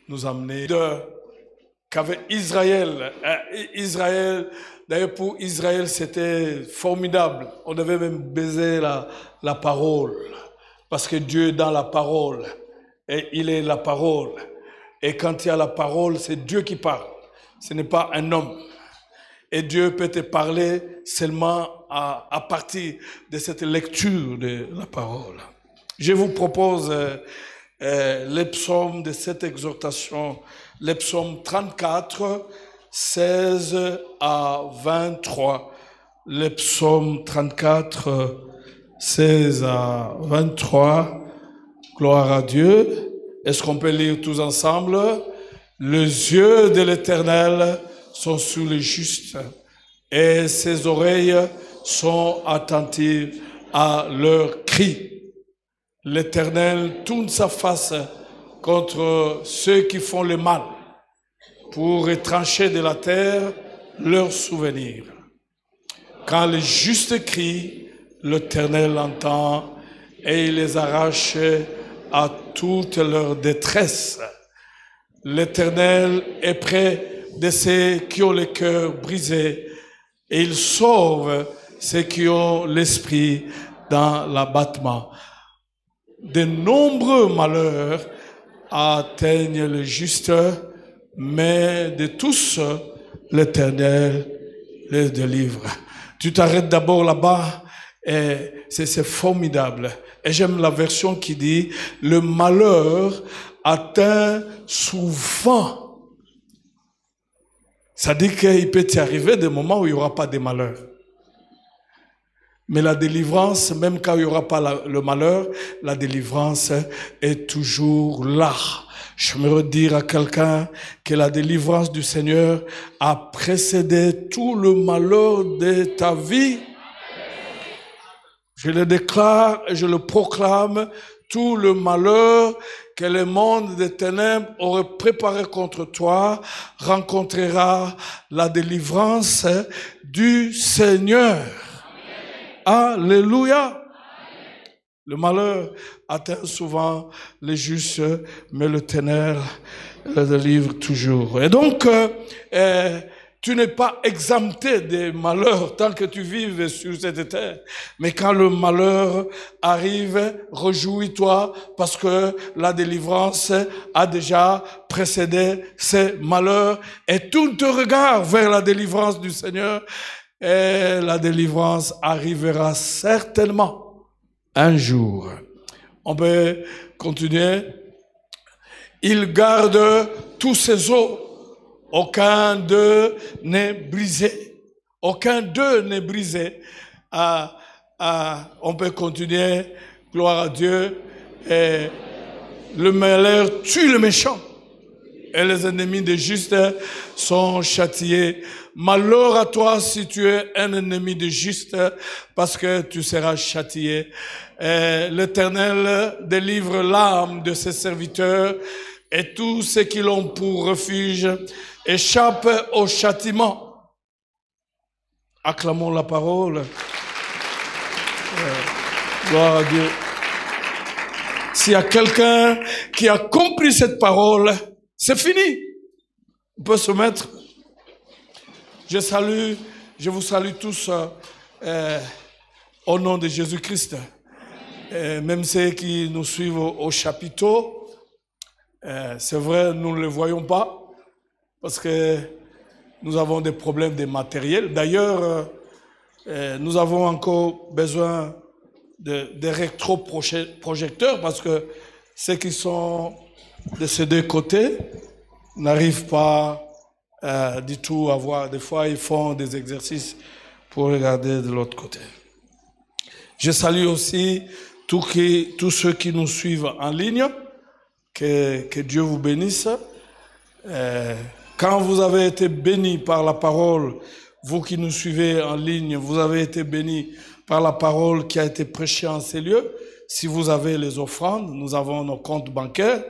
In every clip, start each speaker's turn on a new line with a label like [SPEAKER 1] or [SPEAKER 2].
[SPEAKER 1] nous amener qu'avait Israël. Israël, d'ailleurs pour Israël, c'était formidable. On devait même baiser la parole, parce que Dieu est dans la parole, et il est la parole. Et quand il y a la parole, c'est Dieu qui parle, ce n'est pas un homme. Et Dieu peut te parler seulement à partir de cette lecture de la parole. Je vous propose les psaumes de cette exhortation, les psaumes 34, 16 à 23. Les psaumes 34, 16 à 23. Gloire à Dieu. Est-ce qu'on peut lire tous ensemble? Les yeux de l'Éternel sont sur les justes et ses oreilles sont attentives à leurs cris. L'Éternel tourne sa face contre ceux qui font le mal pour retrancher de la terre leurs souvenirs. Quand les justes crient, l'Éternel entend et il les arrache à toute leur détresse. L'Éternel est près de ceux qui ont le cœur brisé et il sauve ceux qui ont l'esprit dans l'abattement. De nombreux malheurs atteignent le juste, mais de tous, l'Éternel les délivre. Tu t'arrêtes d'abord là-bas et c'est formidable. Et j'aime la version qui dit « Le malheur atteint souvent ». Ça dit qu'il peut y arriver des moments où il n'y aura pas de malheur. Mais la délivrance, même quand il n'y aura pas le malheur, la délivrance est toujours là. J'aimerais dire à quelqu'un que la délivrance du Seigneur a précédé tout le malheur de ta vie. Je le déclare et je le proclame, tout le malheur que le monde des ténèbres aurait préparé contre toi rencontrera la délivrance du Seigneur. Alléluia. Le malheur atteint souvent les justes, mais le ténèbre le délivre toujours. Et donc, tu n'es pas exempté des malheurs tant que tu vives sur cette terre. Mais quand le malheur arrive, réjouis-toi parce que la délivrance a déjà précédé ces malheurs. Et tourne ton regard vers la délivrance du Seigneur. Et la délivrance arrivera certainement un jour. On peut continuer. Il garde tous ses os. Aucun d'eux n'est brisé. Aucun d'eux n'est brisé. On peut continuer. Gloire à Dieu. Et le malheur tue le méchant. Et les ennemis des justes sont châtiés. Malheur à toi si tu es un ennemi de juste, parce que tu seras châtié. L'Éternel délivre l'âme de ses serviteurs, et tous ceux qui l'ont pour refuge échappent au châtiment. Acclamons la parole. Gloire à Dieu. S'il y a quelqu'un qui a compris cette parole, c'est fini. On peut se mettre. Je vous salue tous au nom de Jésus-Christ. Même ceux qui nous suivent au chapiteau, c'est vrai, nous ne le voyons pas parce que nous avons des problèmes de matériel. D'ailleurs, nous avons encore besoin de rétroprojecteurs parce que ceux qui sont de ces deux côtés n'arrivent pas du tout à voir. Des fois, ils font des exercices pour regarder de l'autre côté. Je salue aussi tous ceux qui nous suivent en ligne. Que Dieu vous bénisse. Quand vous avez été bénis par la parole, vous qui nous suivez en ligne, vous avez été bénis par la parole qui a été prêchée en ces lieux. Si vous avez les offrandes, nous avons nos comptes bancaires.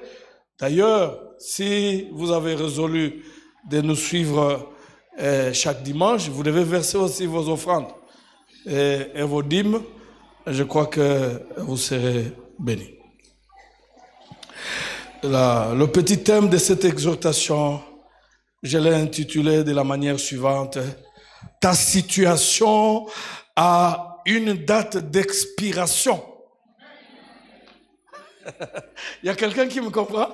[SPEAKER 1] D'ailleurs, si vous avez résolu de nous suivre chaque dimanche, vous devez verser aussi vos offrandes et vos dîmes. Je crois que vous serez bénis. Le petit thème de cette exhortation, je l'ai intitulé de la manière suivante. Ta situation a une date d'expiration. Il y a quelqu'un qui me comprend?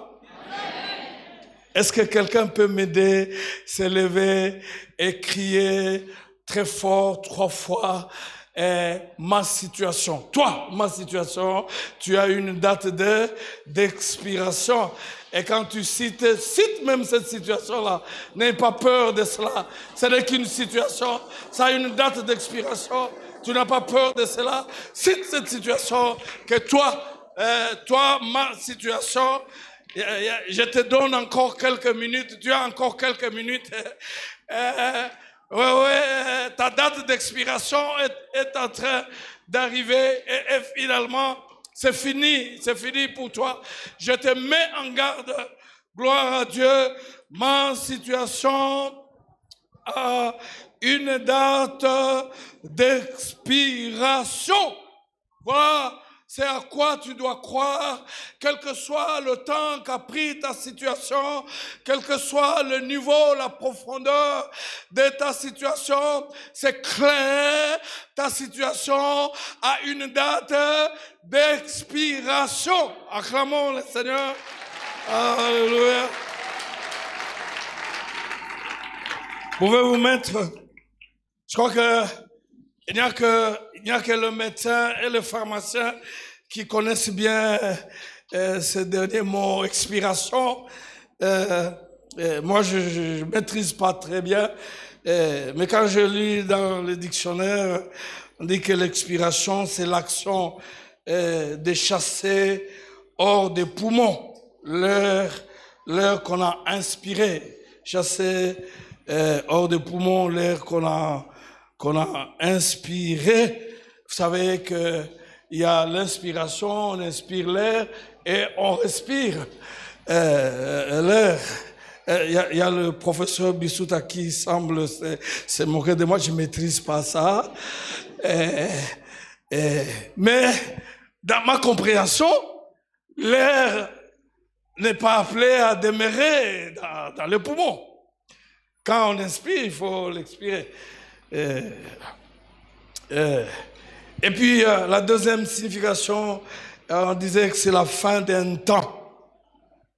[SPEAKER 1] Est-ce que quelqu'un peut m'aider, se lever et crier très fort 3 fois ma situation? Toi, ma situation, tu as une date d'expiration. Et quand tu cite même cette situation-là. N'aie pas peur de cela. Ce n'est qu'une situation. Ça a une date d'expiration. Tu n'as pas peur de cela. Cite cette situation que toi, ma situation, je te donne encore quelques minutes. Tu as encore quelques minutes. Ta date d'expiration est en train d'arriver et finalement, c'est fini pour toi. Je te mets en garde. Gloire à Dieu. Ma situation a une date d'expiration. Voilà. C'est à quoi tu dois croire, quel que soit le temps qu'a pris ta situation, quel que soit le niveau, la profondeur de ta situation, c'est clair, ta situation a une date d'expiration. Acclamons le Seigneur. Alléluia. Vous pouvez vous mettre, je crois que il n'y a que le médecin et le pharmacien qui connaissent bien ces derniers mots, expiration. Moi, je maîtrise pas très bien, mais quand je lis dans le dictionnaire, on dit que l'expiration, c'est l'action de chasser hors des poumons l'air qu'on a inspiré, chasser hors des poumons l'air qu'on a inspiré. Vous savez que il y a l'inspiration, on inspire l'air et on respire l'air. Il y a le professeur Bissouta qui semble se moquer de moi, je maîtrise pas ça. Mais dans ma compréhension, l'air n'est pas appelé à demeurer dans les poumons. Quand on inspire, il faut l'expirer. Et puis la deuxième signification, on disait que c'est la fin d'un temps,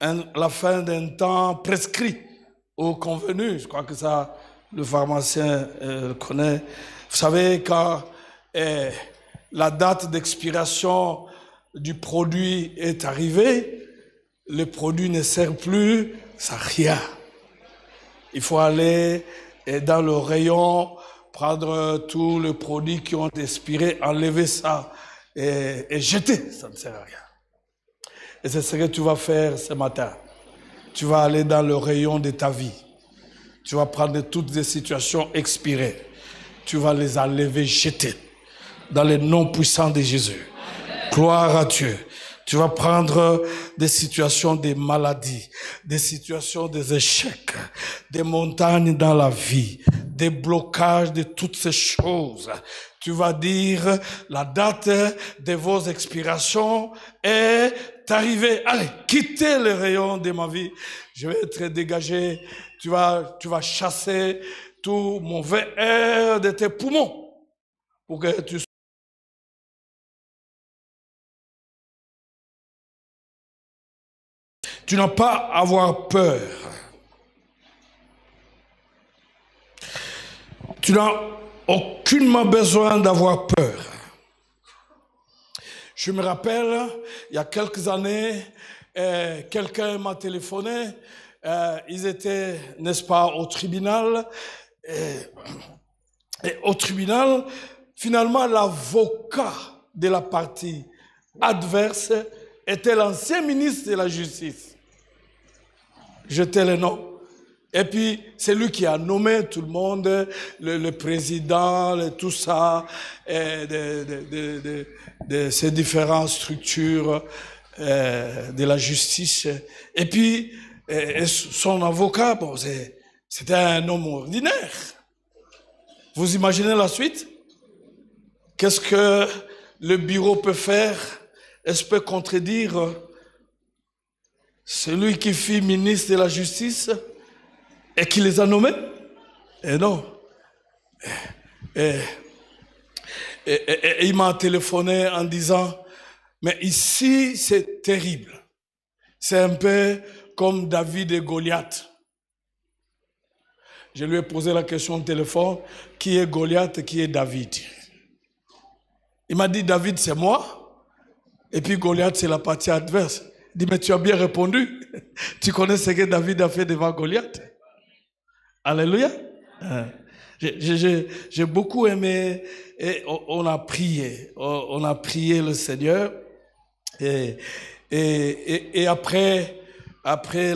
[SPEAKER 1] la fin d'un temps prescrit ou convenu. Je crois que ça, le pharmacien le connaît. Vous savez, quand la date d'expiration du produit est arrivée, le produit ne sert plus à rien. Il faut aller dans le rayon, prendre tous les produits qui ont expiré, enlever ça et jeter. Ça ne sert à rien. Et c'est ce que tu vas faire ce matin. Tu vas aller dans le rayon de ta vie. Tu vas prendre toutes les situations expirées. Tu vas les enlever, jeter. Dans le nom puissant de Jésus. Gloire à Dieu. Tu vas prendre des situations de maladie, des situations des échecs, des montagnes dans la vie, des blocages de toutes ces choses. Tu vas dire, la date de vos expirations est arrivée. Allez, quittez les rayons de ma vie. Je vais être dégagé. Tu vas chasser tout mauvais air de tes poumons pour que tu n'as pas à avoir peur. Tu n'as aucunement besoin d'avoir peur. Je me rappelle, il y a quelques années, quelqu'un m'a téléphoné. Ils étaient, n'est-ce pas, au tribunal. Et au tribunal, finalement, l'avocat de la partie adverse était l'ancien ministre de la Justice. Jetez le nom. Et puis, c'est lui qui a nommé tout le monde, le président, tout ça, de ces différentes structures de la justice. Et puis, son avocat, bon, c'était un homme ordinaire. Vous imaginez la suite? Qu'est-ce que le bureau peut faire? Est-ce peut contredire Celui qui fut ministre de la justice et qui les a nommés? Et non. Et il m'a téléphoné en disant, mais ici c'est terrible. C'est un peu comme David et Goliath. Je lui ai posé la question au téléphone, qui est Goliath et qui est David? Il m'a dit, David c'est moi, et puis Goliath c'est la partie adverse. Il dit, mais tu as bien répondu. Tu connais ce que David a fait devant Goliath? Alléluia. J'ai beaucoup aimé, et on a prié le Seigneur, et après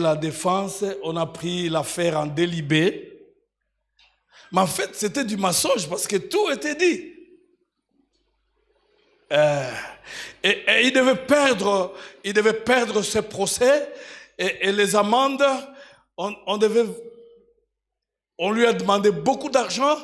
[SPEAKER 1] la défense, on a pris l'affaire en délibé. Mais en fait, c'était du mensonge parce que tout était dit. Et il devait perdre ce procès, et les amendes, on lui a demandé beaucoup d'argent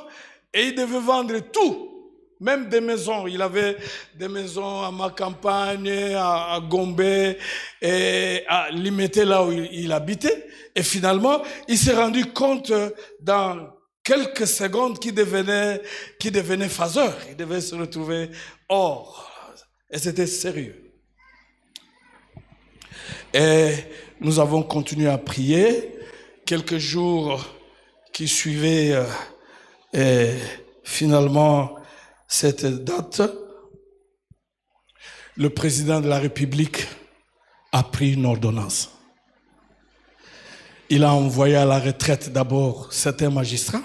[SPEAKER 1] et il devait vendre tout, même des maisons. Il avait des maisons à ma campagne, à Gombe, et à Limité, là où il habitait. Et finalement, il s'est rendu compte dans quelques secondes qu'il devenait phaseur. Il devait se retrouver hors. Et c'était sérieux. Et nous avons continué à prier. Quelques jours qui suivaient, et finalement, cette date, le président de la République a pris une ordonnance. Il a envoyé à la retraite d'abord certains magistrats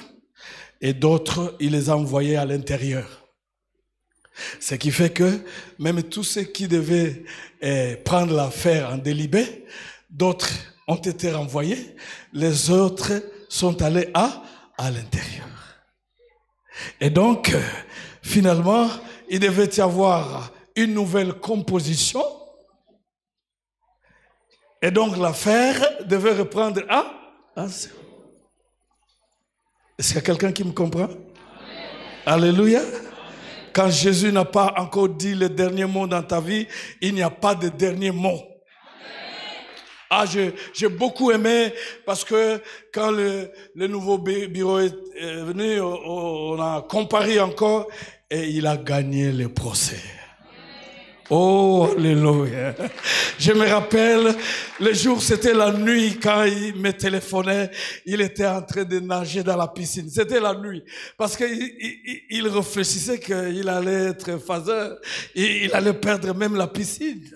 [SPEAKER 1] et d'autres, il les a envoyés à l'intérieur. Ce qui fait que même tous ceux qui devaient prendre l'affaire en délibé, d'autres ont été renvoyés, les autres sont allés à l'intérieur. Et donc, finalement, il devait y avoir une nouvelle composition. Et donc, l'affaire devait reprendre à zéro. Est-ce qu'il y a quelqu'un qui me comprend? Amen. Alléluia. Amen. Quand Jésus n'a pas encore dit le dernier mot dans ta vie, il n'y a pas de dernier mot. Ah, j'ai beaucoup aimé parce que quand le nouveau bureau est venu, on a comparé encore et il a gagné le procès. Oh, alléluia. Je me rappelle, le jour, c'était la nuit, quand il me téléphonait, il était en train de nager dans la piscine. C'était la nuit. Parce qu'il réfléchissait qu'il allait être phaseur. Il allait perdre même la piscine.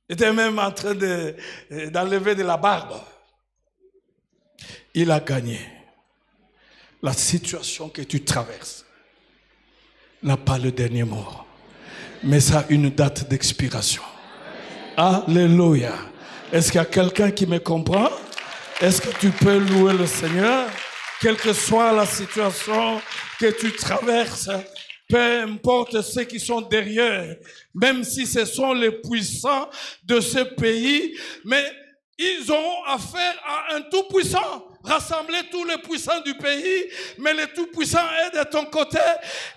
[SPEAKER 1] Il était même en train d'enlever de la barbe. Il a gagné. La situation que tu traverses n'a pas le dernier mot, mais ça a une date d'expiration. Alléluia. Est-ce qu'il y a quelqu'un qui me comprend? Est-ce que tu peux louer le Seigneur? Quelle que soit la situation que tu traverses, peu importe ceux qui sont derrière, même si ce sont les puissants de ce pays, mais ils ont affaire à un tout-puissant. Rassembler tous les puissants du pays, mais le tout-puissant est de ton côté.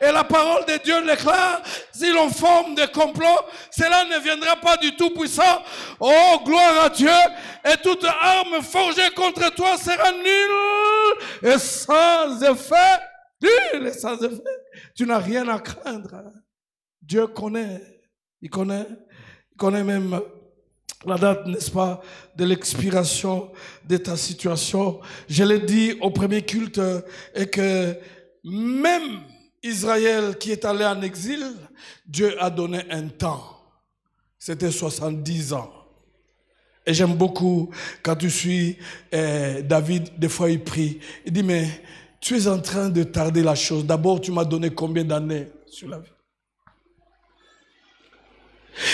[SPEAKER 1] Et la parole de Dieu déclare, si l'on forme des complots, cela ne viendra pas du tout-puissant. Oh, gloire à Dieu. Et toute arme forgée contre toi sera nulle et sans effet. Nul et sans effet. Tu n'as rien à craindre. Dieu connaît. Il connaît même la date, n'est-ce pas, de l'expiration de ta situation. Je l'ai dit au premier culte, et que même Israël qui est allé en exil, Dieu a donné un temps. C'était 70 ans. Et j'aime beaucoup quand tu suis David, des fois il prie. Il dit, mais tu es en train de tarder la chose. D'abord, tu m'as donné combien d'années sur la vie?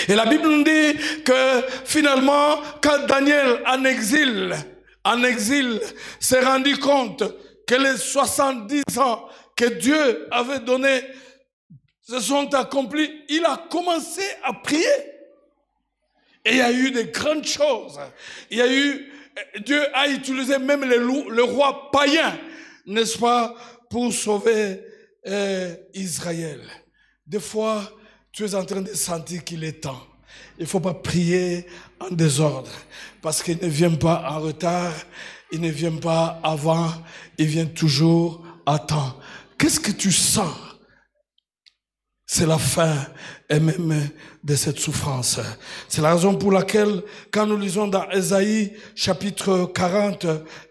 [SPEAKER 1] Et la Bible nous dit que finalement, quand Daniel en exil, s'est rendu compte que les 70 ans que Dieu avait donnés se sont accomplis, il a commencé à prier. Et il y a eu de grandes choses. Dieu a utilisé même le roi païen, n'est-ce pas, pour sauver Israël. Des fois, tu es en train de sentir qu'il est temps. Il ne faut pas prier en désordre, parce qu'il ne vient pas en retard, il ne vient pas avant, il vient toujours à temps. Qu'est-ce que tu sens? C'est la fin et même de cette souffrance. C'est la raison pour laquelle, quand nous lisons dans Ésaïe, chapitre 40,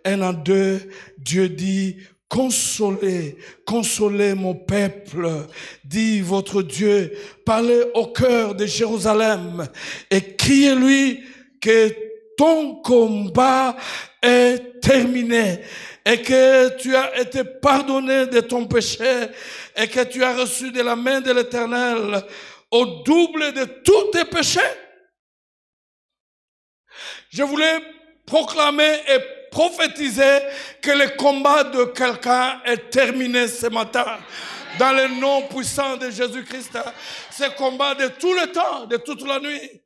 [SPEAKER 1] 1 à 2, Dieu dit, consolez, consolez mon peuple, dit votre Dieu, parlez au cœur de Jérusalem et criez-lui que ton combat est terminé et que tu as été pardonné de ton péché et que tu as reçu de la main de l'Éternel au double de tous tes péchés. Je voulais proclamer et prophétiser que le combat de quelqu'un est terminé ce matin. Dans le nom puissant de Jésus-Christ. Ce combat de tout le temps, de toute la nuit.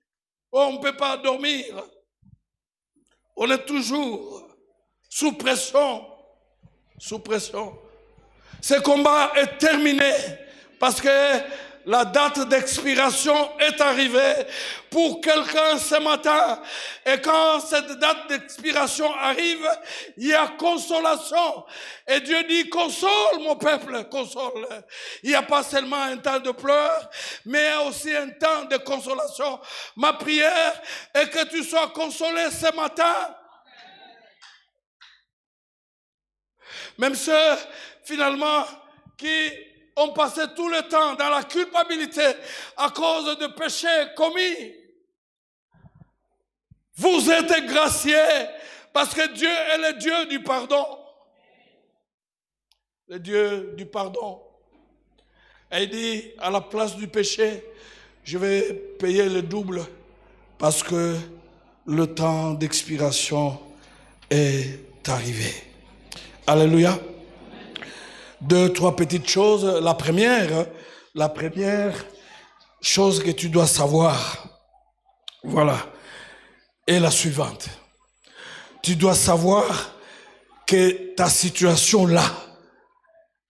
[SPEAKER 1] On ne peut pas dormir. On est toujours sous pression. Sous pression. Ce combat est terminé parce que la date d'expiration est arrivée pour quelqu'un ce matin. Et quand cette date d'expiration arrive, il y a consolation. Et Dieu dit, console mon peuple, console. Il n'y a pas seulement un temps de pleurs, mais il y a aussi un temps de consolation. Ma prière est que tu sois consolé ce matin. Même ceux, finalement, qui ont passé tout le temps dans la culpabilité à cause de péchés commis. Vous êtes graciés parce que Dieu est le Dieu du pardon. Le Dieu du pardon. Et il dit, à la place du péché, je vais payer le double parce que le temps d'expiration est arrivé. Alléluia. 2, 3 petites choses. La première chose que tu dois savoir, voilà, est la suivante. Tu dois savoir que ta situation là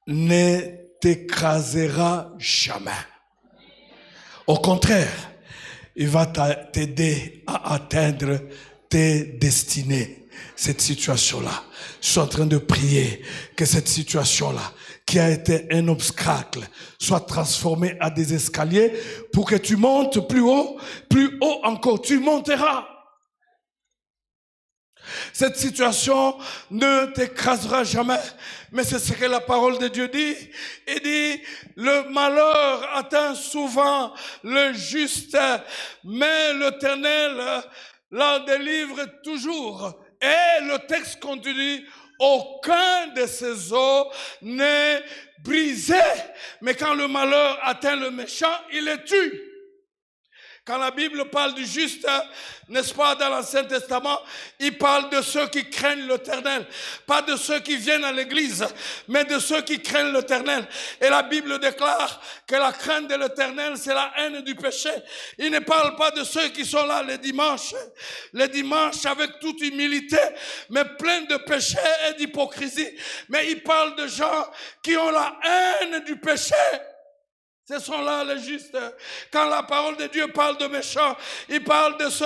[SPEAKER 1] ne t'écrasera jamais. Au contraire, il va t'aider à atteindre tes destinées. Cette situation-là. Je suis en train de prier que cette situation-là, qui a été un obstacle, soit transformée à des escaliers pour que tu montes plus haut encore. Tu monteras. Cette situation ne t'écrasera jamais. Mais c'est ce que la parole de Dieu dit. Il dit, le malheur atteint souvent le juste, mais l'Éternel l'en délivre toujours. Et le texte continue, aucun de ces os n'est brisé. Mais quand le malheur atteint le méchant, il le tue. Quand la Bible parle du juste, n'est-ce pas, dans l'Ancien Testament, il parle de ceux qui craignent l'Éternel. Pas de ceux qui viennent à l'église, mais de ceux qui craignent l'Éternel. Et la Bible déclare que la crainte de l'Éternel, c'est la haine du péché. Il ne parle pas de ceux qui sont là les dimanches avec toute humilité, mais plein de péché et d'hypocrisie. Mais il parle de gens qui ont la haine du péché. Ce sont là les justes. Quand la parole de Dieu parle de méchants, il parle de ceux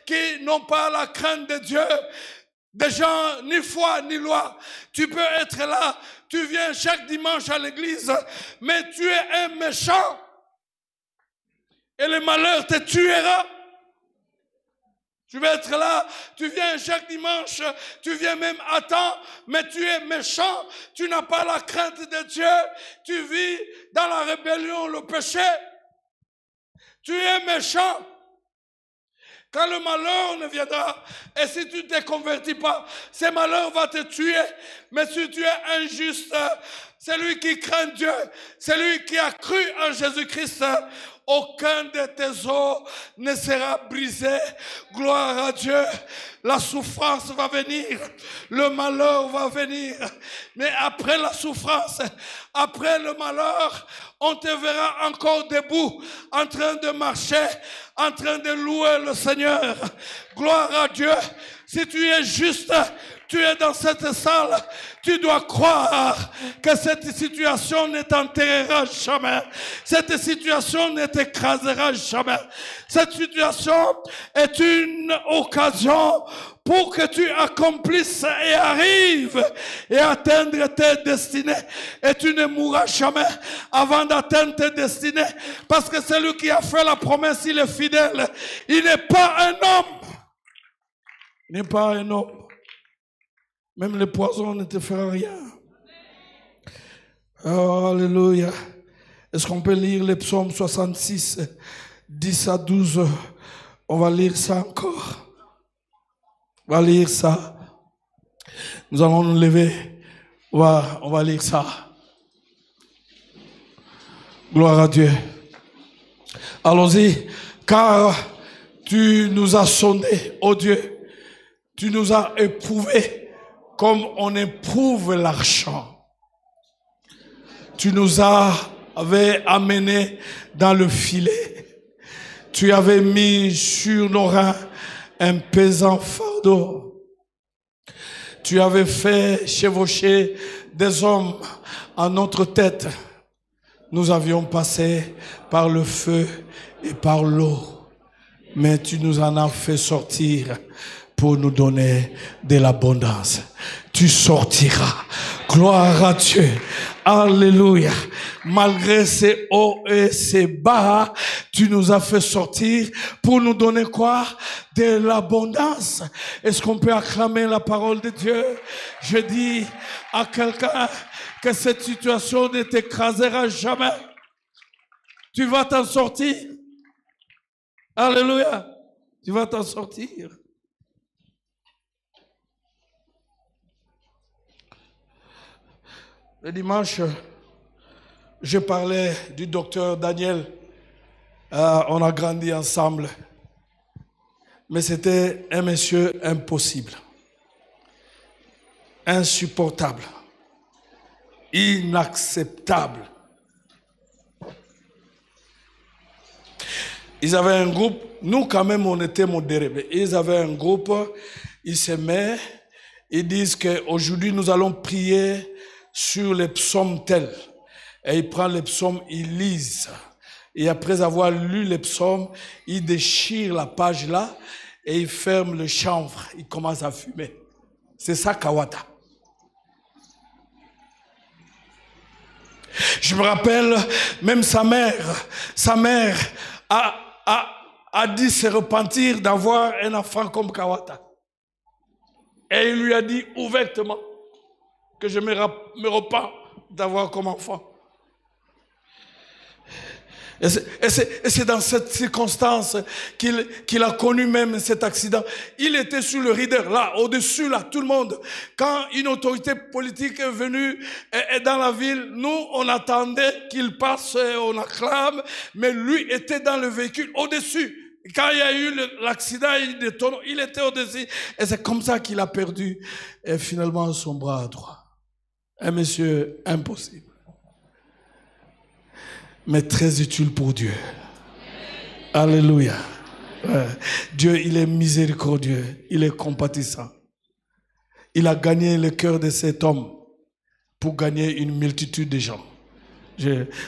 [SPEAKER 1] qui n'ont pas la crainte de Dieu. Des gens ni foi ni loi. Tu peux être là, tu viens chaque dimanche à l'église, mais tu es un méchant. Et le malheur te tuera. Tu vas être là, tu viens chaque dimanche, tu viens même à temps, mais tu es méchant, tu n'as pas la crainte de Dieu, tu vis dans la rébellion, le péché. Tu es méchant. Quand le malheur ne viendra, et si tu ne te convertis pas, ce malheur va te tuer. Mais si tu es injuste, celui qui craint Dieu, celui qui a cru en Jésus-Christ, aucun de tes os ne sera brisé. Gloire à Dieu. La souffrance va venir. Le malheur va venir. Mais après la souffrance, après le malheur, on te verra encore debout, en train de marcher, en train de louer le Seigneur. Gloire à Dieu. Si tu es juste, tu es dans cette salle, tu dois croire que cette situation ne t'enterrera jamais. Cette situation ne t'écrasera jamais. Cette situation est une occasion pour que tu accomplisses et arrives et atteindre tes destinées. Et tu ne mourras jamais avant d'atteindre tes destinées. Parce que celui qui a fait la promesse, il est fidèle. Il n'est pas un homme. Il n'est pas un homme. Même le poison ne te fera rien. Oh, alléluia. Est-ce qu'on peut lire le psaume 66, 10 à 12? On va lire ça encore. On va lire ça. Nous allons nous lever. On va lire ça. Gloire à Dieu. Allons-y. Car tu nous as sondés, ô Dieu. Tu nous as éprouvés comme on éprouve l'argent. Tu nous avais amenés dans le filet. Tu avais mis sur nos reins un pesant fardeau. Tu avais fait chevaucher des hommes à notre tête. Nous avions passé par le feu et par l'eau, mais tu nous en as fait sortir pour nous donner de l'abondance. Tu sortiras. Gloire à Dieu. Alléluia. Malgré ces hauts et ces bas, tu nous as fait sortir pour nous donner quoi? De l'abondance. Est-ce qu'on peut acclamer la parole de Dieu? Je dis à quelqu'un que cette situation ne t'écrasera jamais. Tu vas t'en sortir. Alléluia. Tu vas t'en sortir. Le dimanche, je parlais du docteur Daniel. On a grandi ensemble. Mais c'était un monsieur impossible. Insupportable. Inacceptable. Ils avaient un groupe. Nous, quand même, on était modérés. Mais ils avaient un groupe. Ils s'aimaient. Ils disent qu'aujourd'hui, nous allons prier sur les psaumes tels. Et il prend les psaumes, il lise. Et après avoir lu les psaumes, il déchire la page là et il ferme le chanvre. Il commence à fumer. C'est ça, Kawata. Je me rappelle, même sa mère a dit se repentir d'avoir un enfant comme Kawata. Et il lui a dit ouvertement que je me repens d'avoir comme enfant. Et c'est dans cette circonstance qu'il a connu même cet accident. Il était sur le rider, là, au-dessus, là, tout le monde. Quand une autorité politique est venue dans la ville, nous, on attendait qu'il passe, on acclame, mais lui était dans le véhicule, au-dessus. Quand il y a eu l'accident, il était au-dessus. Et c'est comme ça qu'il a perdu finalement son bras droit. Un monsieur impossible. Mais très utile pour Dieu. Alléluia. Dieu, il est miséricordieux. Il est compatissant. Il a gagné le cœur de cet homme pour gagner une multitude de gens.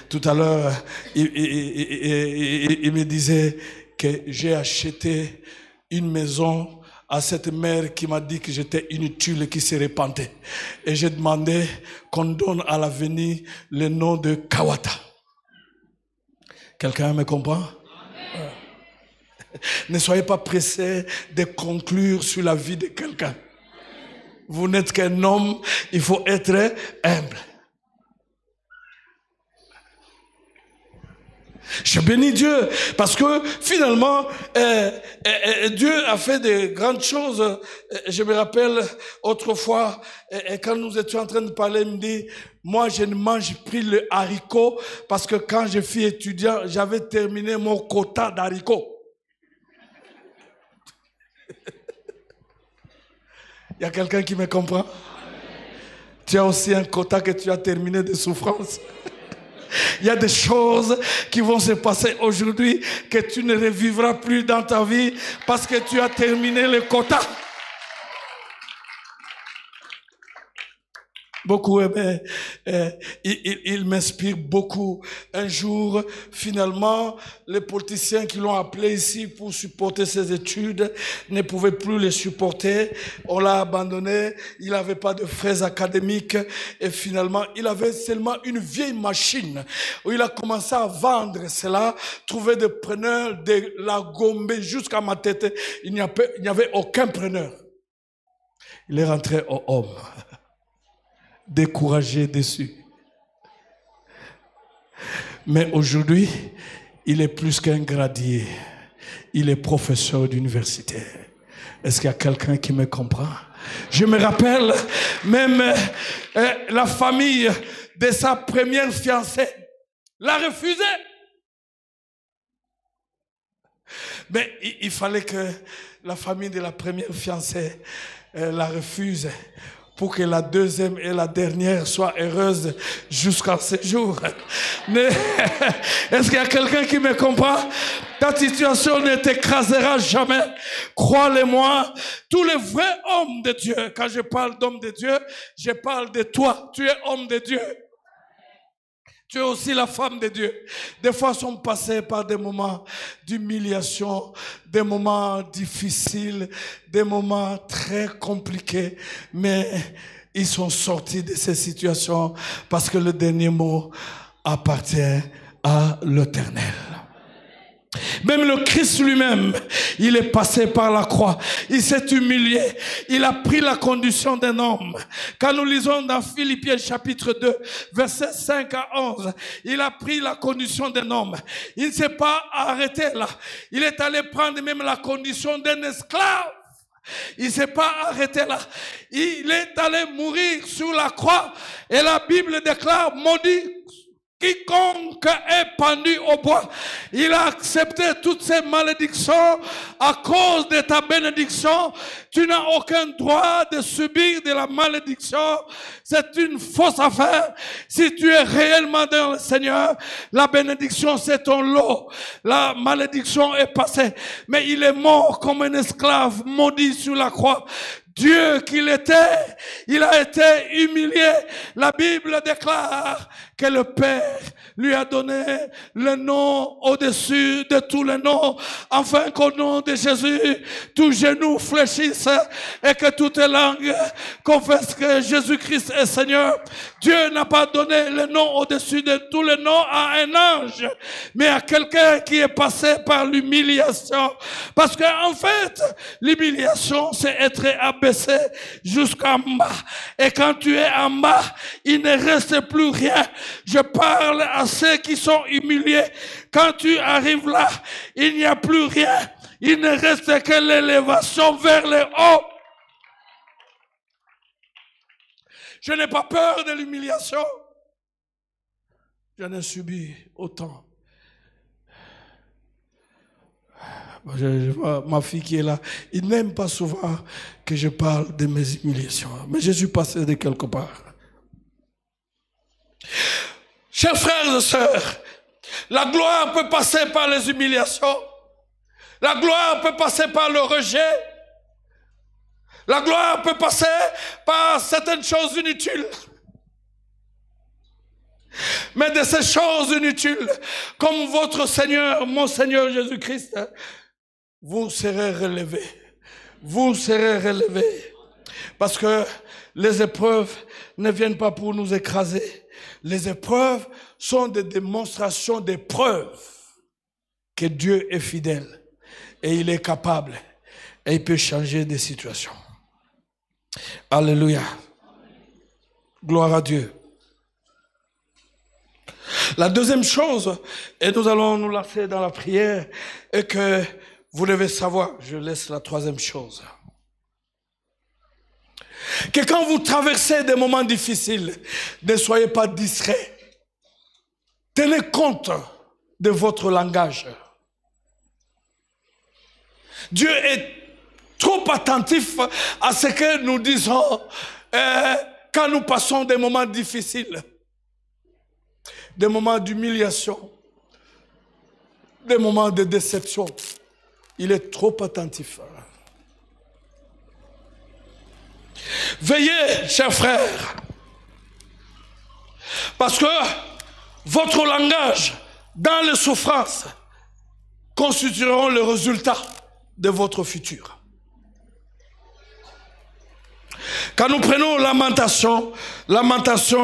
[SPEAKER 1] Tout à l'heure, il me disait que j'ai acheté une maison à cette mère qui m'a dit que j'étais inutile et qui se repentait. Et j'ai demandé qu'on donne à l'avenir le nom de Kawata. Quelqu'un me comprend? Ne soyez pas pressés de conclure sur la vie de quelqu'un. Vous n'êtes qu'un homme, il faut être humble. Je bénis Dieu parce que finalement Dieu a fait de grandes choses. Je me rappelle autrefois quand nous étions en train de parler, il me dit: moi je ne mange plus le haricot parce que quand je fus étudiant, j'avais terminé mon quota d'haricots. Il y a quelqu'un qui me comprend? Tu as aussi un quota que tu as terminé de souffrance. Il y a des choses qui vont se passer aujourd'hui que tu ne revivras plus dans ta vie parce que tu as terminé le quota. Beaucoup aimé, il m'inspire beaucoup. Un jour, finalement, les politiciens qui l'ont appelé ici pour supporter ses études ne pouvaient plus les supporter. On l'a abandonné. Il n'avait pas de frais académiques. Et finalement, il avait seulement une vieille machine où il a commencé à vendre cela, trouver des preneurs, de la Gombe jusqu'à ma tête. Il n'y avait aucun preneur. Il est rentré au homme. Découragé, déçu. Mais aujourd'hui, il est plus qu'un gradier. Il est professeur d'université. Est-ce qu'il y a quelqu'un qui me comprend? Je me rappelle même la famille de sa première fiancée l'a refusé. Mais il fallait que la famille de la première fiancée la refuse pour que la deuxième et la dernière soient heureuses jusqu'à ce jour. Mais est-ce qu'il y a quelqu'un qui me comprend? Ta situation ne t'écrasera jamais. Crois-le-moi, tous les vrais hommes de Dieu, quand je parle d'hommes de Dieu, je parle de toi. Tu es homme de Dieu. Tu es aussi la femme de Dieu. Des fois, sont passés par des moments d'humiliation, des moments difficiles, des moments très compliqués. Mais ils sont sortis de ces situations parce que le dernier mot appartient à l'Éternel. Même le Christ lui-même, il est passé par la croix. Il s'est humilié. Il a pris la condition d'un homme. Quand nous lisons dans Philippiens chapitre 2, versets 5 à 11, il a pris la condition d'un homme. Il ne s'est pas arrêté là. Il est allé prendre même la condition d'un esclave. Il ne s'est pas arrêté là. Il est allé mourir sur la croix. Et la Bible déclare, maudit quiconque est pendu au bois. Il a accepté toutes ces malédictions à cause de ta bénédiction. Tu n'as aucun droit de subir de la malédiction. C'est une fausse affaire. Si tu es réellement dans le Seigneur, la bénédiction c'est ton lot. La malédiction est passée. Mais il est mort comme un esclave maudit sur la croix. Dieu qu'il était, il a été humilié. La Bible déclare que le Père lui a donné le nom au-dessus de tous les noms, afin qu'au nom de Jésus, tout genou fléchisse et que toute langue confesse que Jésus-Christ est Seigneur. Dieu n'a pas donné le nom au-dessus de tous les noms à un ange, mais à quelqu'un qui est passé par l'humiliation. Parce que en fait, l'humiliation, c'est être abaissé jusqu'en bas. Et quand tu es en bas, il ne reste plus rien. Je parle à ceux qui sont humiliés. Quand tu arrives là, il n'y a plus rien. Il ne reste que l'élévation vers le haut. Je n'ai pas peur de l'humiliation. J'en ai subi autant. Ma fille qui est là, il n'aime pas souvent que je parle de mes humiliations. Mais je suis passé de quelque part. Chers frères et sœurs, la gloire peut passer par les humiliations. La gloire peut passer par le rejet. La gloire peut passer par certaines choses inutiles. Mais de ces choses inutiles, comme votre Seigneur, mon Seigneur Jésus-Christ, vous serez relevés. Vous serez relevés. Parce que les épreuves ne viennent pas pour nous écraser. Les épreuves sont des démonstrations des preuves que Dieu est fidèle et il est capable et il peut changer des situations. Alléluia. Gloire à Dieu. La deuxième chose, et nous allons nous lancer dans la prière, est que vous devez savoir, je laisse la troisième chose, que quand vous traversez des moments difficiles, ne soyez pas distrait. Tenez compte de votre langage. Dieu est trop attentif à ce que nous disons quand nous passons des moments difficiles. des moments d'humiliation, des moments de déception. Il est trop attentif. Veillez, chers frères, parce que votre langage dans les souffrances constitueront le résultat de votre futur. Quand nous prenons Lamentation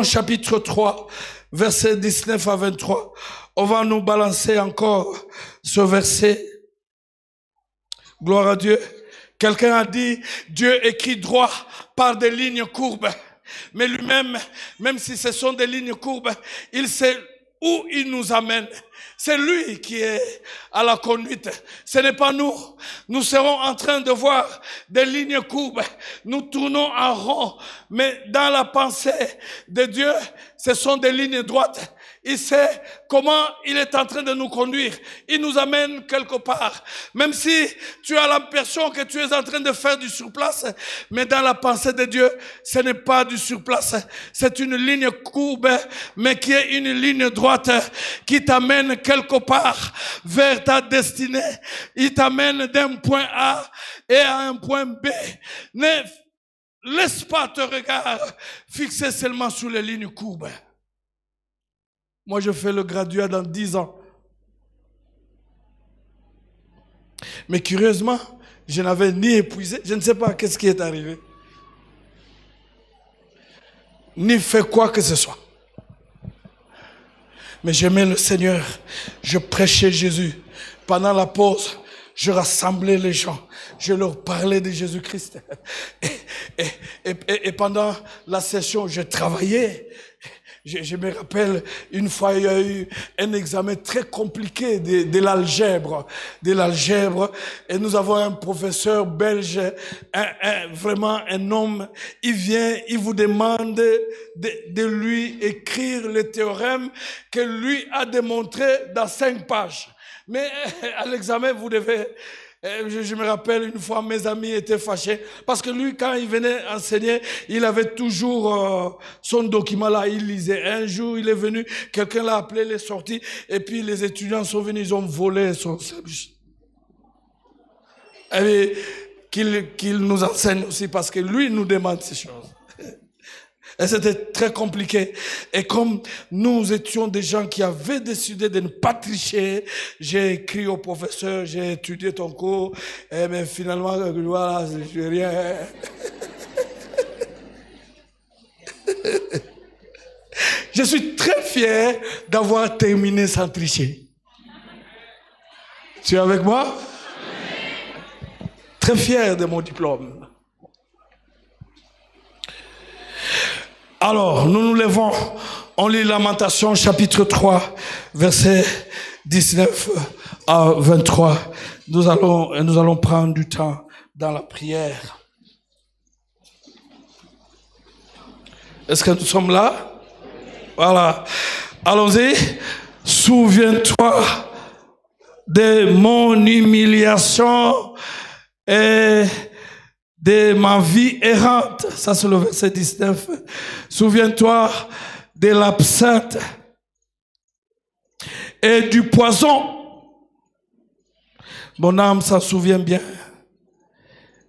[SPEAKER 1] chapitre 3, versets 19 à 23, on va nous balancer encore ce verset. Gloire à Dieu. Quelqu'un a dit, Dieu écrit droit par des lignes courbes. Mais lui-même, même si ce sont des lignes courbes, il sait où il nous amène. C'est lui qui est à la conduite. Ce n'est pas nous. Nous serons en train de voir des lignes courbes. Nous tournons en rond. Mais dans la pensée de Dieu, ce sont des lignes droites. Il sait comment il est en train de nous conduire. Il nous amène quelque part. Même si tu as l'impression que tu es en train de faire du surplace, mais dans la pensée de Dieu, ce n'est pas du surplace. C'est une ligne courbe, mais qui est une ligne droite qui t'amène quelque part vers ta destinée. Il t'amène d'un point A et à un point B. Ne laisse pas ton regard fixé seulement sur les lignes courbes. Moi, je fais le graduat dans 10 ans. Mais curieusement, je n'avais ni épuisé, je ne sais pas qu'est-ce qui est arrivé, ni fait quoi que ce soit. Mais j'aimais le Seigneur, je prêchais Jésus. Pendant la pause, je rassemblais les gens, je leur parlais de Jésus-Christ. Et pendant la session, je travaillais. Je me rappelle, une fois, il y a eu un examen très compliqué de l'algèbre. Et nous avons un professeur belge, vraiment un homme. Il vient, il vous demande de lui écrire le théorème que lui a démontré dans 5 pages. Mais à l'examen, vous devez... Je me rappelle une fois, mes amis étaient fâchés parce que lui, quand il venait enseigner, il avait toujours son document là, il lisait. Un jour, il est venu, quelqu'un l'a appelé, il est sorti, et puis les étudiants sont venus, ils ont volé son service. Et qu'il nous enseigne aussi parce que lui nous demande ces choses. Et c'était très compliqué. Et comme nous étions des gens qui avaient décidé de ne pas tricher, j'ai écrit au professeur, j'ai étudié ton cours, et mais finalement, voilà, je n'ai rien. Je suis très fier d'avoir terminé sans tricher. Tu es avec moi? Très fier de mon diplôme. Alors, nous nous levons, on lit Lamentation chapitre 3, versets 19 à 23. Nous allons prendre du temps dans la prière. Est-ce que nous sommes là? Voilà. Allons-y. Souviens-toi de mon humiliation et de ma vie errante. Ça, c'est le verset 19. Souviens-toi de l'absinthe et du poison. Mon âme s'en souvient bien.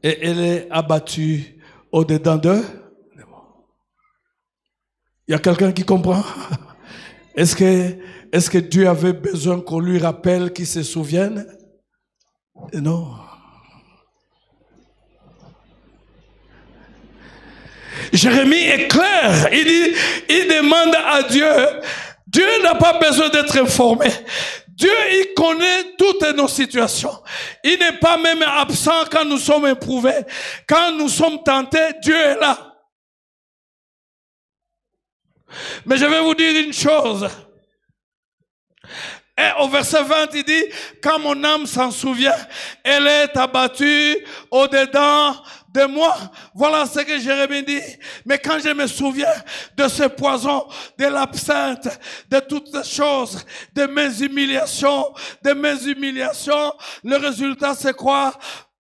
[SPEAKER 1] Et elle est abattue au-dedans d'eux. Il y a quelqu'un qui comprend? Est-ce que Dieu avait besoin qu'on lui rappelle qu'il se souvienne? Non. Jérémie est clair. Il demande à Dieu. Dieu n'a pas besoin d'être informé. Dieu, il connaît toutes nos situations. Il n'est pas même absent quand nous sommes éprouvés. Quand nous sommes tentés, Dieu est là. Mais je vais vous dire une chose. Et au verset 20, il dit, quand mon âme s'en souvient, elle est abattue au-dedans de moi. Voilà ce que Jérémie dit. Mais quand je me souviens de ce poison, de l'absinthe, de toutes ces choses, de mes humiliations, le résultat c'est quoi?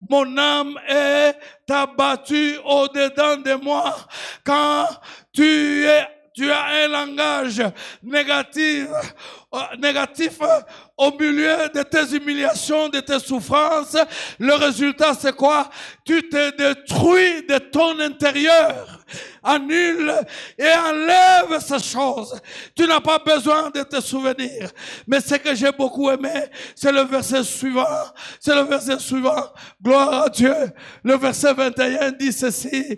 [SPEAKER 1] Mon âme est abattue au-dedans de moi. Quand tu tu as un langage négatif au milieu de tes humiliations, de tes souffrances, le résultat c'est quoi? Tu te détruis de ton intérieur. Annule et enlève ces choses. Tu n'as pas besoin de te souvenir. Mais ce que j'ai beaucoup aimé, c'est le verset suivant. C'est le verset suivant. Gloire à Dieu. Le verset 21 dit ceci.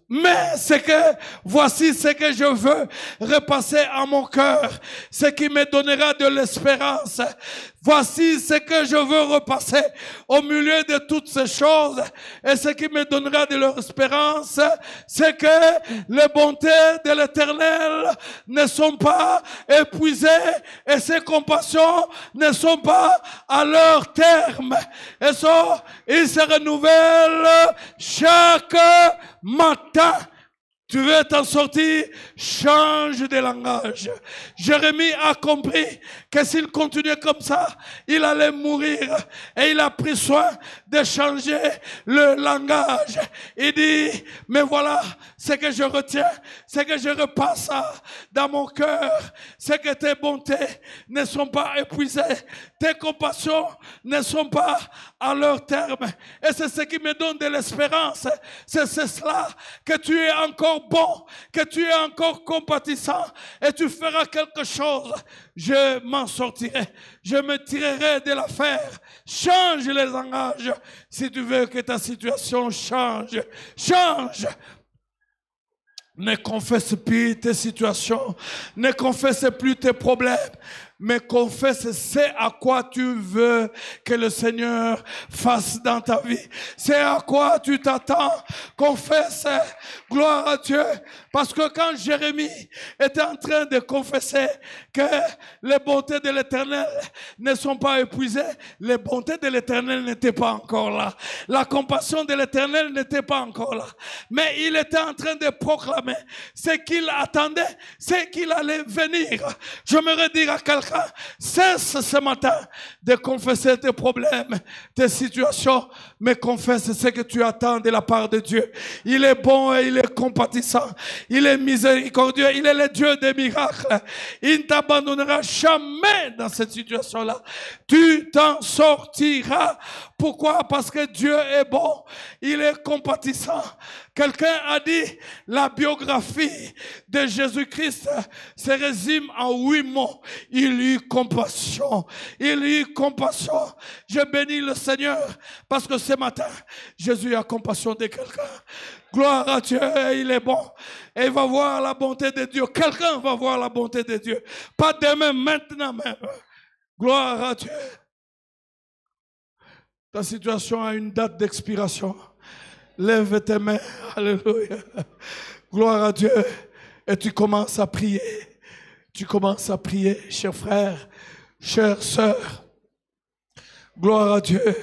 [SPEAKER 1] Mais c'est que, voici ce que je veux repasser à mon cœur, ce qui me donnera de l'espérance. Voici ce que je veux repasser au milieu de toutes ces choses, et ce qui me donnera de l'espérance, c'est que les bontés de l'Éternel ne sont pas épuisées et ses compassions ne sont pas à leur terme. Et ça, ils se renouvellent chaque matin. Tu veux t'en sortir, change de langage. Jérémie a compris que s'il continuait comme ça, il allait mourir. Et il a pris soin de changer le langage. Il dit, mais voilà ce que je retiens, ce que je repasse dans mon cœur, c'est que tes bontés ne sont pas épuisées, tes compassions ne sont pas à leur terme. Et c'est ce qui me donne de l'espérance. C'est cela, que tu es encore bon, que tu es encore compatissant et tu feras quelque chose. Je m'en sortirai, je me tirerai de l'affaire. Change les langages si tu veux que ta situation change. Change. Ne confesse plus tes situations, ne confesse plus tes problèmes, mais confesse ce à quoi tu veux que le Seigneur fasse dans ta vie. C'est à quoi tu t'attends. Confesse, gloire à Dieu. Parce que quand Jérémie était en train de confesser que les bontés de l'Éternel ne sont pas épuisées, les bontés de l'Éternel n'étaient pas encore là. La compassion de l'Éternel n'était pas encore là. Mais il était en train de proclamer ce qu'il attendait, ce qu'il allait venir. J'aimerais dire à quelqu'un, cesse ce matin de confesser tes problèmes, tes situations, mais confesse ce que tu attends de la part de Dieu. Il est bon et il est compatissant. Il est miséricordieux. Il est le Dieu des miracles. Il ne t'abandonnera jamais dans cette situation-là. Tu t'en sortiras. Pourquoi? Parce que Dieu est bon. Il est compatissant. Quelqu'un a dit, la biographie de Jésus-Christ se résume en 8 mots. Il eut compassion. Il eut compassion. Je bénis le Seigneur parce que ce matin, Jésus a compassion de quelqu'un. Gloire à Dieu, il est bon. Et il va voir la bonté de Dieu. Quelqu'un va voir la bonté de Dieu. Pas demain, maintenant même. Gloire à Dieu. Ta situation a une date d'expiration. Lève tes mains. Alléluia. Gloire à Dieu. Et tu commences à prier. Tu commences à prier, cher frère, chère sœur. Gloire à Dieu.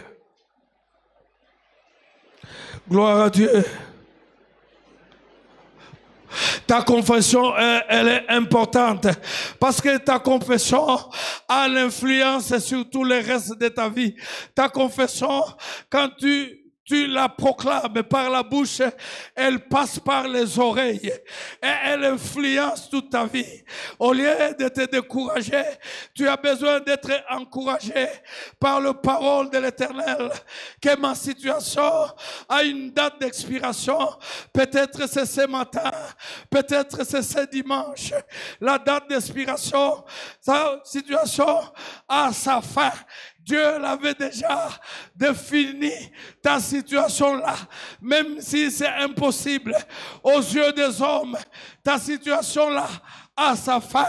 [SPEAKER 1] Gloire à Dieu. Ta confession, elle est importante parce que ta confession a l'influence sur tout le reste de ta vie. Ta confession, quand tu la proclames par la bouche, elle passe par les oreilles et elle influence toute ta vie. Au lieu de te décourager, tu as besoin d'être encouragé par la parole de l'Éternel, que ma situation a une date d'expiration. Peut-être c'est ce matin, peut-être c'est ce dimanche. La date d'expiration, sa situation a sa fin. Dieu l'avait déjà défini, ta situation là, même si c'est impossible aux yeux des hommes, ta situation là a sa fin.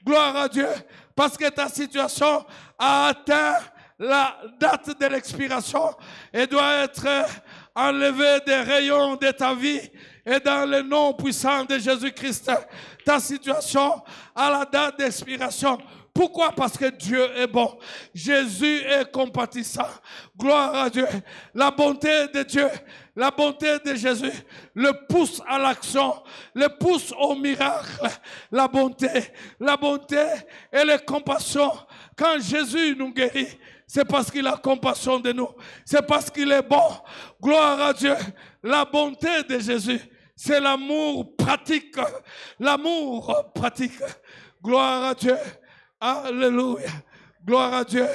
[SPEAKER 1] Gloire à Dieu, parce que ta situation a atteint la date de l'expiration et doit être enlevée des rayons de ta vie. Et dans le nom puissant de Jésus-Christ, ta situation a la date d'expiration. Pourquoi? Parce que Dieu est bon. Jésus est compatissant. Gloire à Dieu. La bonté de Dieu, la bonté de Jésus le pousse à l'action, le pousse au miracle. La bonté et la compassion. Quand Jésus nous guérit, c'est parce qu'il a compassion de nous. C'est parce qu'il est bon. Gloire à Dieu. La bonté de Jésus, C'est l'amour pratique. L'amour pratique. Gloire à Dieu. Alléluia. Gloire à Dieu.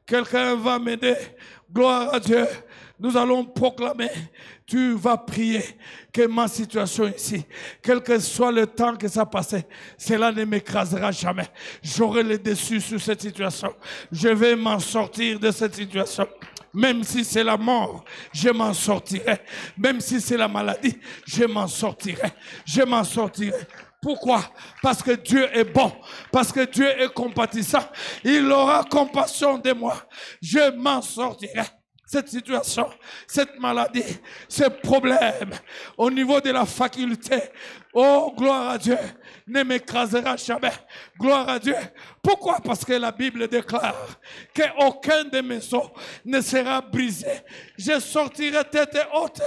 [SPEAKER 1] Quelqu'un va m'aider. Gloire à Dieu. Nous allons proclamer. Tu vas prier que ma situation ici, quel que soit le temps que ça passait, cela ne m'écrasera jamais. J'aurai le dessus sur cette situation. Je vais m'en sortir de cette situation. Même si c'est la mort, je m'en sortirai. Même si c'est la maladie, je m'en sortirai. Je m'en sortirai. Pourquoi? Parce que Dieu est bon. Parce que Dieu est compatissant. Il aura compassion de moi. Je m'en sortirai. Cette situation, cette maladie, ce problème au niveau de la faculté, oh gloire à Dieu, ne m'écrasera jamais. Gloire à Dieu. Pourquoi? Parce que la Bible déclare qu'aucun de mes os ne sera brisé. Je sortirai tête haute,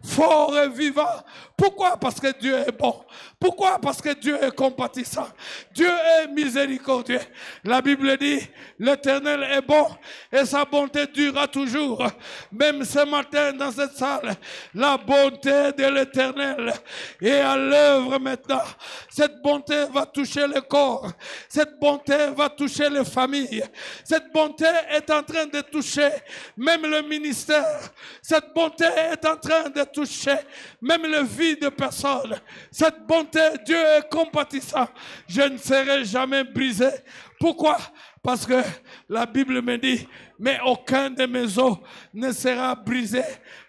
[SPEAKER 1] fort et vivant. Pourquoi? Parce que Dieu est bon. Pourquoi? Parce que Dieu est compatissant. Dieu est miséricordieux. La Bible dit, l'Éternel est bon et sa bonté durera toujours. Même ce matin dans cette salle, la bonté de l'Éternel est à l'œuvre maintenant. Cette bonté va toucher le corps. Cette bonté va toucher les familles. Cette bonté est en train de toucher même le ministère. Cette bonté est en train de toucher même la vie de personnes. Cette bonté, Dieu est compatissant. Je ne serai jamais brisé. Pourquoi? Parce que la Bible me dit, mais aucun de mes os ne sera brisé.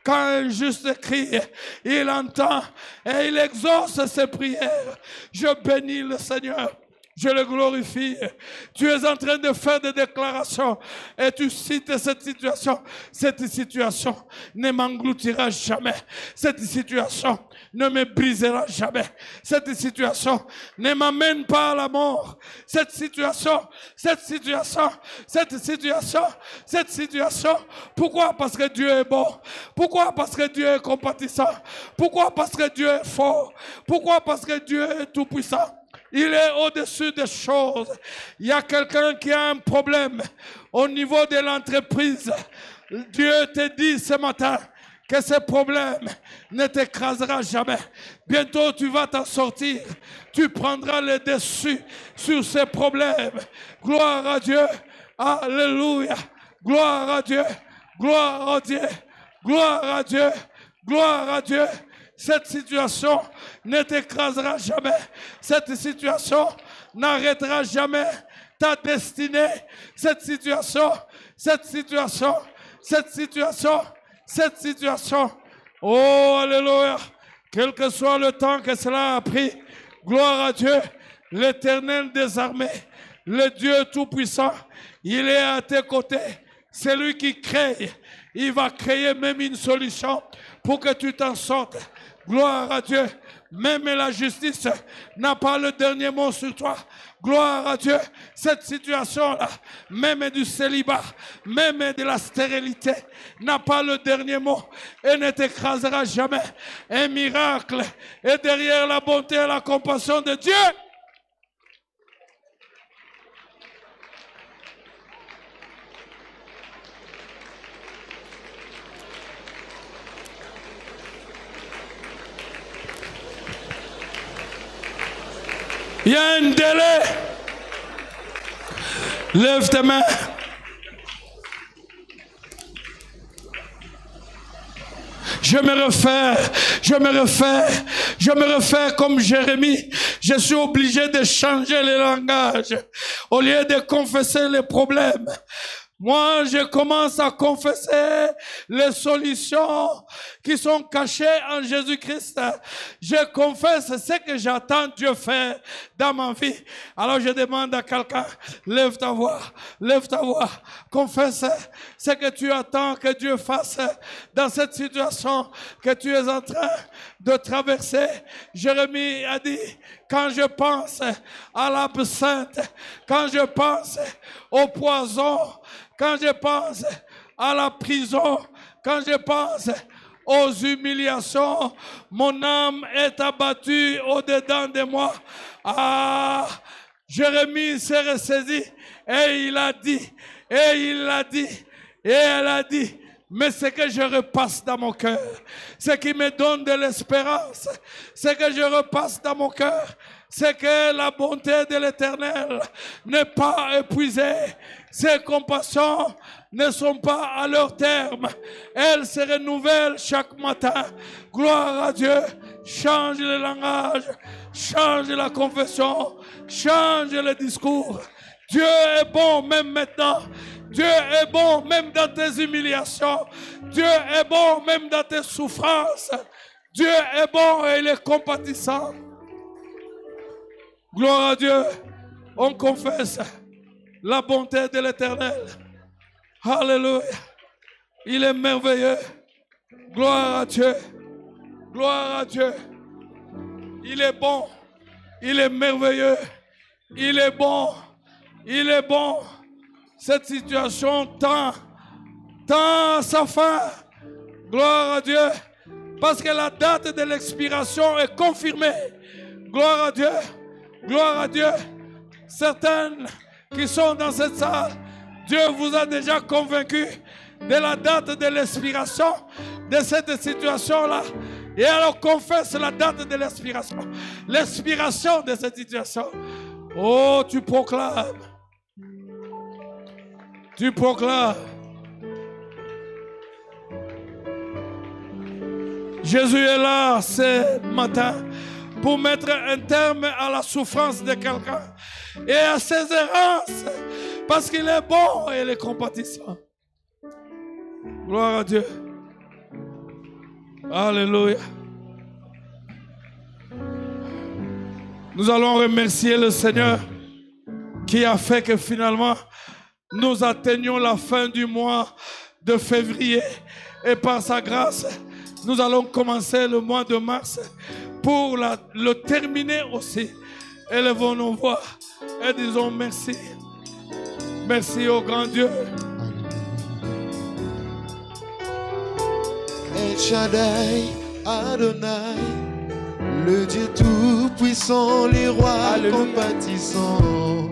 [SPEAKER 1] Quand un juste crie, il entend et il exauce ses prières. Je bénis le Seigneur. Je le glorifie. Tu es en train de faire des déclarations et tu cites cette situation. Cette situation ne m'engloutira jamais. Cette situation ne me brisera jamais. Cette situation ne m'amène pas à la mort. Cette situation. Pourquoi? Parce que Dieu est bon. Pourquoi? Parce que Dieu est compatissant. Pourquoi? Parce que Dieu est fort. Pourquoi? Parce que Dieu est tout puissant. Il est au-dessus des choses. Il y a quelqu'un qui a un problème au niveau de l'entreprise. Dieu te dit ce matin que ce problème ne t'écrasera jamais. Bientôt tu vas t'en sortir. Tu prendras le dessus sur ces problèmes. Gloire à Dieu. Alléluia. Gloire à Dieu. Gloire à Dieu. Gloire à Dieu. Gloire à Dieu. Cette situation ne t'écrasera jamais. Cette situation n'arrêtera jamais ta destinée. Cette situation. Oh, alléluia. Quel que soit le temps que cela a pris, gloire à Dieu, l'Éternel des armées, le Dieu tout-puissant, il est à tes côtés. C'est lui qui crée. Il va créer même une solution pour que tu t'en sortes. Gloire à Dieu. Même la justice n'a pas le dernier mot sur toi. Gloire à Dieu. Cette situation-là, même du célibat, même de la stérilité, n'a pas le dernier mot et ne t'écrasera jamais. Un miracle est derrière la bonté et la compassion de Dieu. Il y a un délai. Lève tes mains. Je me refais comme Jérémie. Je suis obligé de changer le langage. Au lieu de confesser les problèmes, moi, je commence à confesser les solutions qui sont cachées en Jésus-Christ. Je confesse ce que j'attends Dieu faire dans ma vie. Alors je demande à quelqu'un, lève ta voix, confesse ce que tu attends que Dieu fasse dans cette situation que tu es en train de traverser. Jérémie a dit, quand je pense à l'absinthe, quand je pense au poison, quand je pense à la prison, quand je pense aux humiliations, mon âme est abattue au-dedans de moi. Ah, Jérémie s'est ressaisi et il a dit, et elle a dit, Mais ce que je repasse dans mon cœur, ce qui me donne de l'espérance, ce que je repasse dans mon cœur, c'est que la bonté de l'Éternel n'est pas épuisée. Ses compassions ne sont pas à leur terme. Elles se renouvellent chaque matin. Gloire à Dieu. Change le langage, change la confession, change le discours. Dieu est bon même maintenant. Dieu est bon même dans tes humiliations. Dieu est bon même dans tes souffrances. Dieu est bon et il est compatissant. Gloire à Dieu. On confesse la bonté de l'Éternel. Alléluia. Il est merveilleux. Gloire à Dieu. Gloire à Dieu. Il est bon. Il est merveilleux. Il est bon. Il est bon. Cette situation tend à sa fin. Gloire à Dieu. Parce que la date de l'expiration est confirmée. Gloire à Dieu. Gloire à Dieu. Certaines qui sont dans cette salle, Dieu vous a déjà convaincu de la date de l'expiration de cette situation-là. Et alors confesse la date de l'expiration. L'expiration de cette situation. Oh, tu proclames. Tu proclames. Jésus est là ce matin pour mettre un terme à la souffrance de quelqu'un et à ses errances, parce qu'il est bon et il est compatissant. Gloire à Dieu. Alléluia. Nous allons remercier le Seigneur qui a fait que finalement nous atteignions la fin du mois de février, et par sa grâce nous allons commencer le mois de mars pour le terminer aussi. Élevons nos voix et disons merci. Merci au grand Dieu.
[SPEAKER 2] El Shaddai, Adonai, le Dieu tout-puissant, les rois compatissants.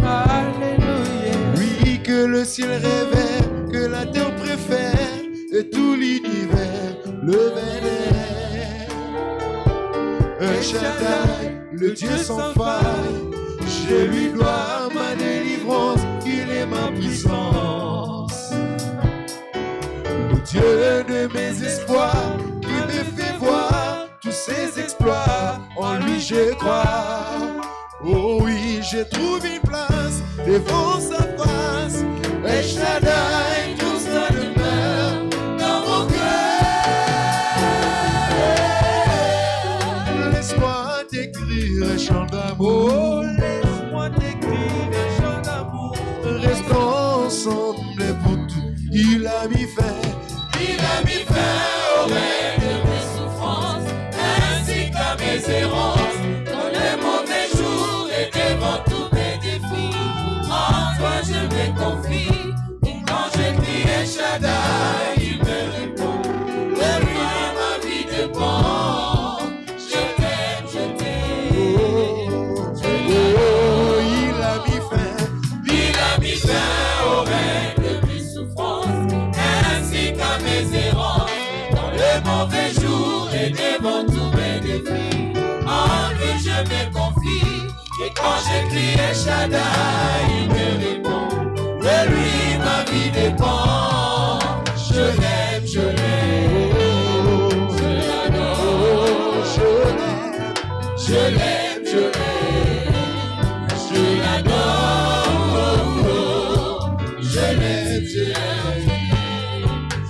[SPEAKER 3] Alléluia.
[SPEAKER 2] Oui, que le ciel révère, que la terre préfère, et tout l'univers le vénère. El Shaddai, le Dieu sans faille, je lui dois ma délivrance, il est ma puissance. Le Dieu de mes espoirs, qui me fait voir tous ses exploits, en lui je crois. Oh oui, j'ai trouvé une place devant sa face. El Shaddai, tout ça demeure dans mon cœur. Laisse-moi t'écrire un chant d'amour.
[SPEAKER 3] Oh, laisse-moi t'écrire un chant d'amour.
[SPEAKER 2] Restons ensemble pour tout. Il a mis fin.
[SPEAKER 3] Il a mis fin au règne de mes souffrances, ainsi qu'à mes errances. Dans les mauvais jours et devant tous mes défis, en toi je me confie. Et quand je crie El Shaddai, il me répond. De lui ma vie dépend. Je t'aime, je t'aime.
[SPEAKER 2] Oh, il a mis fin.
[SPEAKER 3] Il a mis fin au règne de mes souffrances, ainsi qu'à mes errances. Dans les mauvais jours et devant tous mes défis, en lui je me confie. Et quand je crie El Shaddai, il me répond. De lui ma vie dépend. Je l'aime, je l'aime, je l'adore, je l'aime, je l'aime, je l'adore, je l'aime, je l'aime,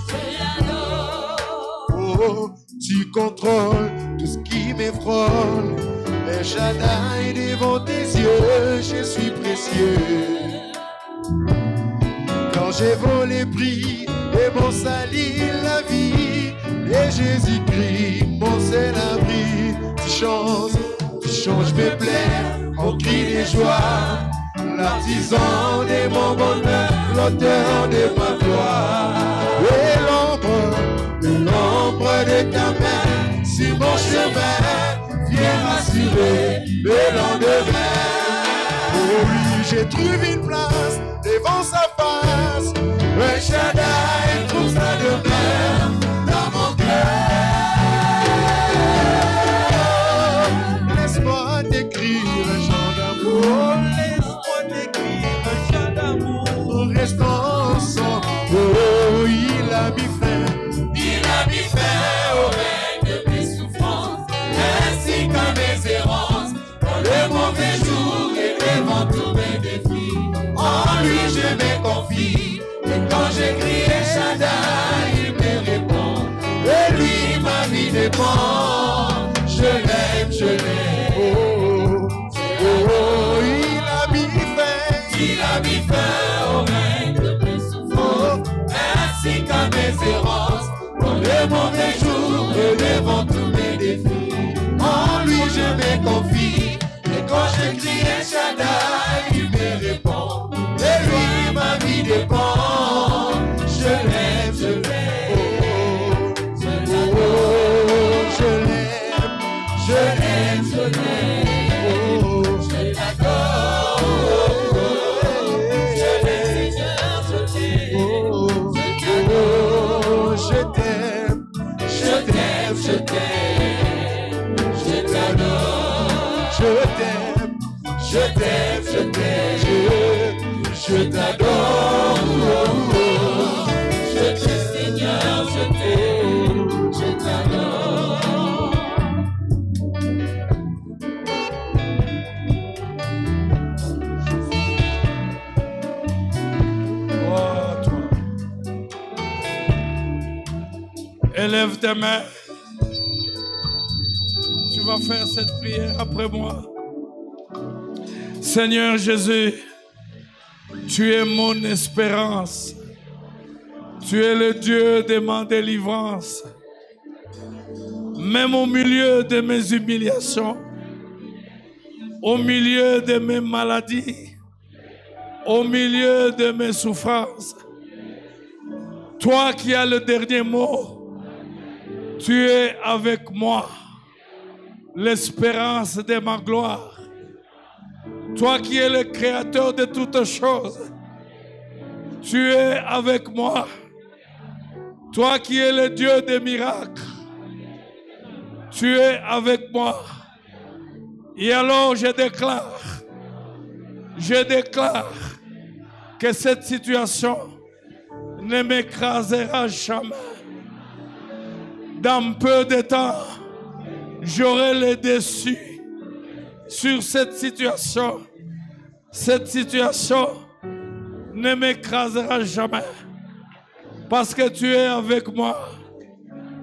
[SPEAKER 3] je l'adore.
[SPEAKER 2] Oh, tu contrôles tout ce qui m'effraie. El Shaddai, devant tes yeux, je suis précieux. Quand j'ai volé, pris et m'ont sali la vie, et Jésus-Christ, mon seul abri, tu changes mes plaies en cris de joie, l'artisan de mon bonheur, l'auteur de ma gloire. Et l'ombre de ta main sur mon chemin vient rassurer le lendemain. Oh oui, j'ai trouvé une place devant sa face. El Shaddai, trouve sa
[SPEAKER 3] dépend. Je l'aime, je l'aime. Il a mis fin au règne de mes souffrances, ainsi qu'à mes errances, dans les mauvais jours et devant tous mes défis. En lui je me confie, et quand je crie El Shaddai, tu me réponds. De lui ma vie dépend. Je l'aime, je l'aime. Je l'aime, je l'aime, je l'aime. Je l'adore. Je t'aime, je t'adore, je t'aime, je t'aime, je t'adore, je t'aime Seigneur, je t'aime, je t'adore.
[SPEAKER 1] Gloire à toi. Élève tes mains. Tu vas faire cette prière après moi. Seigneur Jésus, tu es mon espérance. Tu es le Dieu de ma délivrance. Même au milieu de mes humiliations, au milieu de mes maladies, au milieu de mes souffrances, toi qui as le dernier mot, tu es avec moi. L'espérance de ma gloire. Toi qui es le créateur de toutes choses, tu es avec moi. Toi qui es le Dieu des miracles, tu es avec moi. Et alors je déclare que cette situation ne m'écrasera jamais. Dans peu de temps, j'aurai le dessus sur cette situation. Cette situation ne m'écrasera jamais. Parce que tu es avec moi.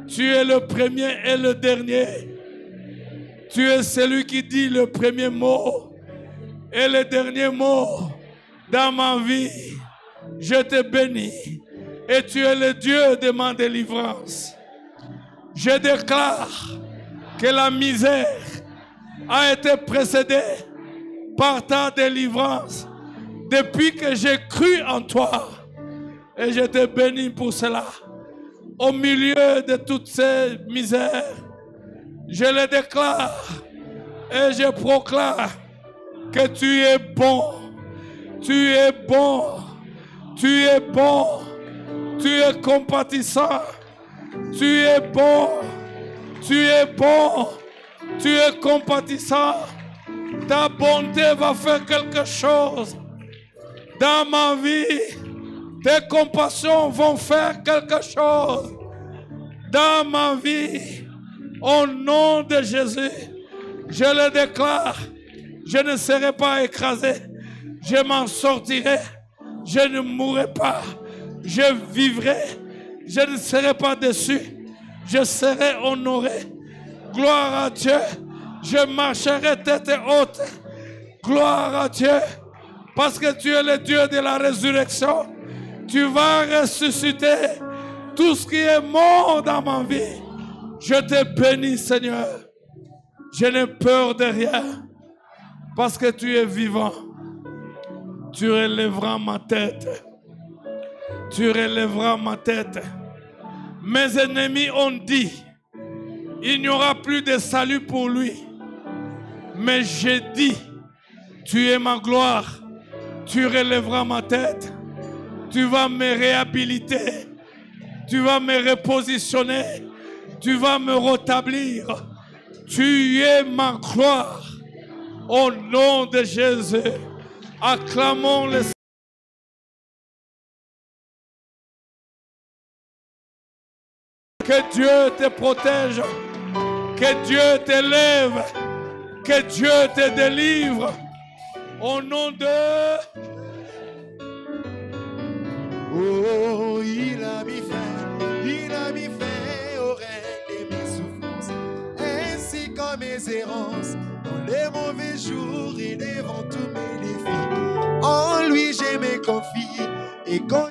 [SPEAKER 1] Tu es le premier et le dernier. Tu es celui qui dit le premier mot et le dernier mot dans ma vie. Je te bénis. Et tu es le Dieu de ma délivrance. Je déclare que la misère a été précédée par ta délivrance depuis que j'ai cru en toi. Et je te bénis pour cela. Au milieu de toutes ces misères, je le déclare et je proclame que tu es bon. Tu es bon. Tu es bon. Tu es compatissant. Tu es bon. Tu es bon, tu es compatissant. Ta bonté va faire quelque chose dans ma vie. Tes compassions vont faire quelque chose dans ma vie. Au nom de Jésus, je le déclare. Je ne serai pas écrasé. Je m'en sortirai. Je ne mourrai pas. Je vivrai. Je ne serai pas déçu. Je serai honoré. Gloire à Dieu. Je marcherai tête haute. Gloire à Dieu. Parce que tu es le Dieu de la résurrection. Tu vas ressusciter tout ce qui est mort dans ma vie. Je te bénis, Seigneur. Je n'ai peur de rien. Parce que tu es vivant. Tu relèveras ma tête. Tu relèveras ma tête. Mes ennemis ont dit, il n'y aura plus de salut pour lui. Mais j'ai dit, tu es ma gloire, tu relèveras ma tête, tu vas me réhabiliter, tu vas me repositionner, tu vas me rétablir. Tu es ma gloire. Au nom de Jésus, acclamons le Seigneur. Que Dieu te protège, que Dieu t'élève, que Dieu te délivre. Au nom de...
[SPEAKER 2] Oh, il a mis fin au règne de mes souffrances, moi mes errances, dans les mauvais jours et devant tous mes défis. En lui j'ai mes confis, et quand